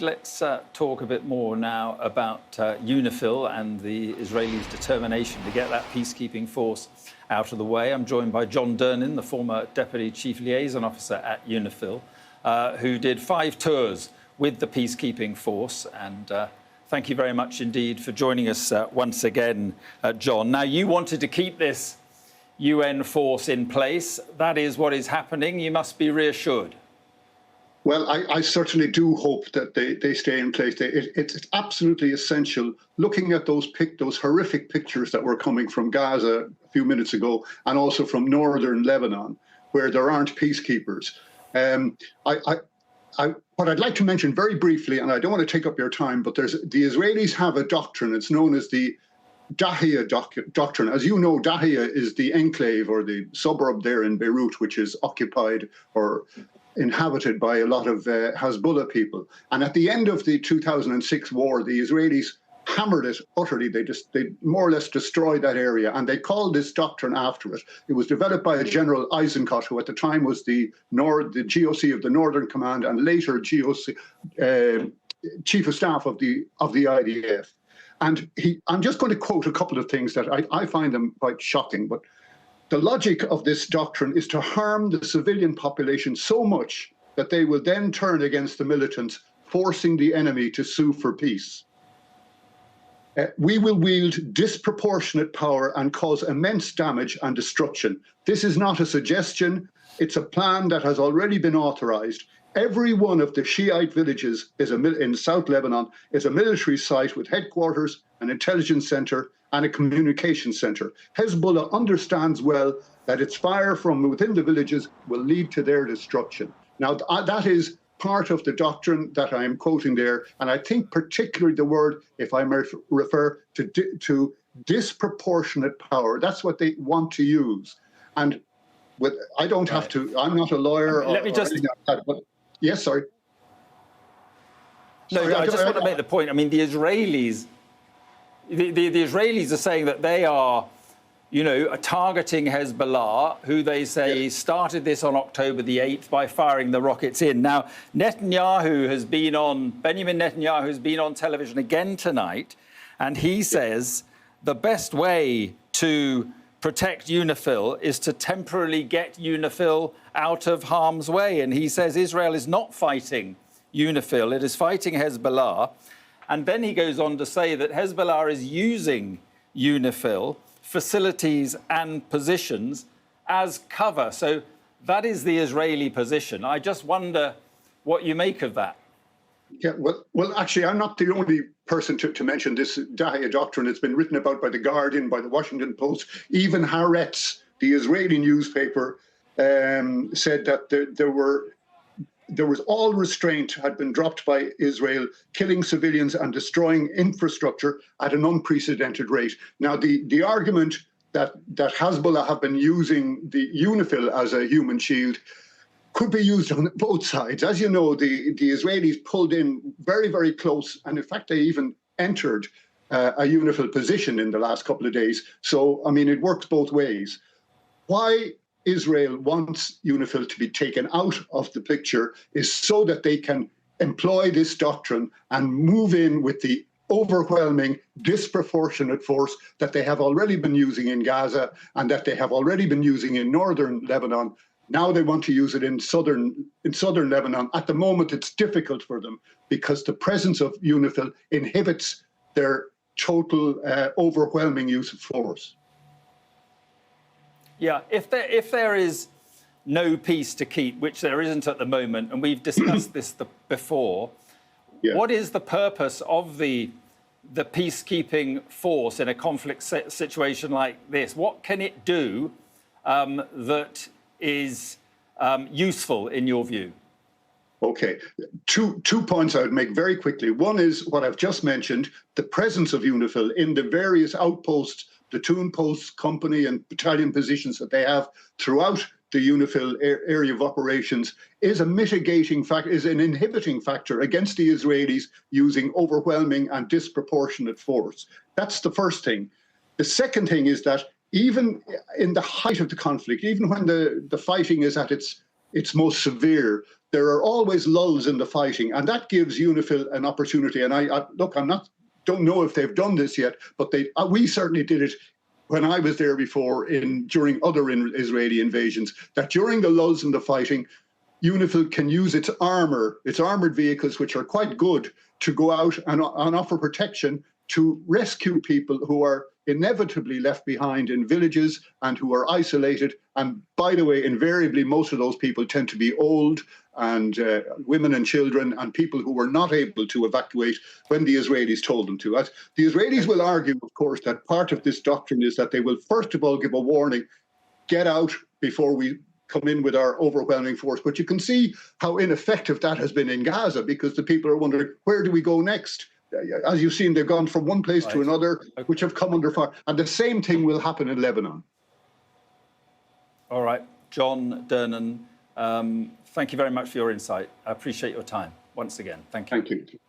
Let's talk a bit more now about UNIFIL and the Israelis' determination to get that peacekeeping force out of the way. I'm joined by John Durnin, the former Deputy Chief Liaison Officer at UNIFIL, who did 5 tours with the peacekeeping force. And thank you very much indeed for joining us once again, John. Now, you wanted to keep this UN force in place. That is what is happening. You must be reassured. Well, I certainly do hope that they stay in place. It's absolutely essential. Looking at those horrific pictures that were coming from Gaza a few minutes ago, and also from northern Lebanon, where there aren't peacekeepers. What I'd like to mention very briefly, and I don't want to take up your time, but the Israelis have a doctrine. It's known as the Dahiya doctrine. As you know, Dahiya is the enclave or the suburb there in Beirut, which is occupied or inhabited by a lot of Hezbollah people. And at the end of the 2006 war, the Israelis hammered it utterly. They more or less destroyed that area, and they called this doctrine after it. It was developed by General Eisenkot, who at the time was the GOC of the Northern Command, and later GOC Chief of Staff of the IDF. And I'm just going to quote a couple of things that I find them quite shocking, but the logic of this doctrine is to harm the civilian population so much that they will then turn against the militants, forcing the enemy to sue for peace. We will wield disproportionate power and cause immense damage and destruction. This is not a suggestion. It's a plan that has already been authorized. Every one of the Shiite villages in South Lebanon is a military site with headquarters, an intelligence center, and a communication center. Hezbollah understands well that its fire from within the villages will lead to their destruction. Now, that is part of the doctrine that I am quoting there, and I think particularly the word, if I may refer to disproportionate power, that's what they want to use. And I don't have to, I'm not a lawyer. Let me just... but yes, sorry. No, I just want to make the point. I mean, the Israelis are saying that they are, targeting Hezbollah, who they say started this on October the 8th by firing the rockets in. Now, Benjamin Netanyahu has been on television again tonight, and he says the best way to protect UNIFIL is to temporarily get UNIFIL out of harm's way. And he says Israel is not fighting UNIFIL, it is fighting Hezbollah. And then he goes on to say that Hezbollah is using UNIFIL facilities and positions as cover. So that is the Israeli position. I just wonder what you make of that. Yeah, well, actually, I'm not the only person to mention this Dahiya doctrine. It's been written about by The Guardian, by the Washington Post. Even Haaretz, the Israeli newspaper, said that there was all restraint had been dropped by Israel, killing civilians and destroying infrastructure at an unprecedented rate. Now, the argument that Hezbollah have been using the UNIFIL as a human shield could be used on both sides. As you know, the Israelis pulled in very, very close, and in fact, they even entered a UNIFIL position in the last couple of days. So, I mean, it works both ways. Why Israel wants UNIFIL to be taken out of the picture is so that they can employ this doctrine and move in with the overwhelming, disproportionate force that they have already been using in Gaza and that they have already been using in northern Lebanon. Now they want to use it in southern Lebanon. At the moment, it's difficult for them because the presence of UNIFIL inhibits their total overwhelming use of force. Yeah, if there is no peace to keep, which there isn't at the moment, and we've discussed this before, what is the purpose of the peacekeeping force in a conflict situation like this? What can it do that is useful in your view? Okay, two points I would make very quickly. One is what I've just mentioned, the presence of UNIFIL in the various outposts, platoon posts, company and battalion positions that they have throughout the UNIFIL area of operations is a mitigating factor, is an inhibiting factor against the Israelis using overwhelming and disproportionate force. That's the first thing. The second thing is that even in the height of the conflict, even when the fighting is at its most severe, there are always lulls in the fighting, and that gives UNIFIL an opportunity. And don't know if they've done this yet, but we certainly did it when I was there before during other Israeli invasions, that during the lulls in the fighting, UNIFIL can use its armored vehicles, which are quite good, to go out and offer protection to rescue people who are inevitably left behind in villages and who are isolated. And by the way, invariably, most of those people tend to be old and women and children and people who were not able to evacuate when the Israelis told them to. The Israelis will argue, of course, that part of this doctrine is that they will first of all give a warning, get out before we come in with our overwhelming force. But you can see how ineffective that has been in Gaza, because the people are wondering, where do we go next? As you've seen, they've gone from one place to another, which have come under fire. And the same thing will happen in Lebanon. All right. John Durnin, thank you very much for your insight. I appreciate your time once again. Thank you. Thank you.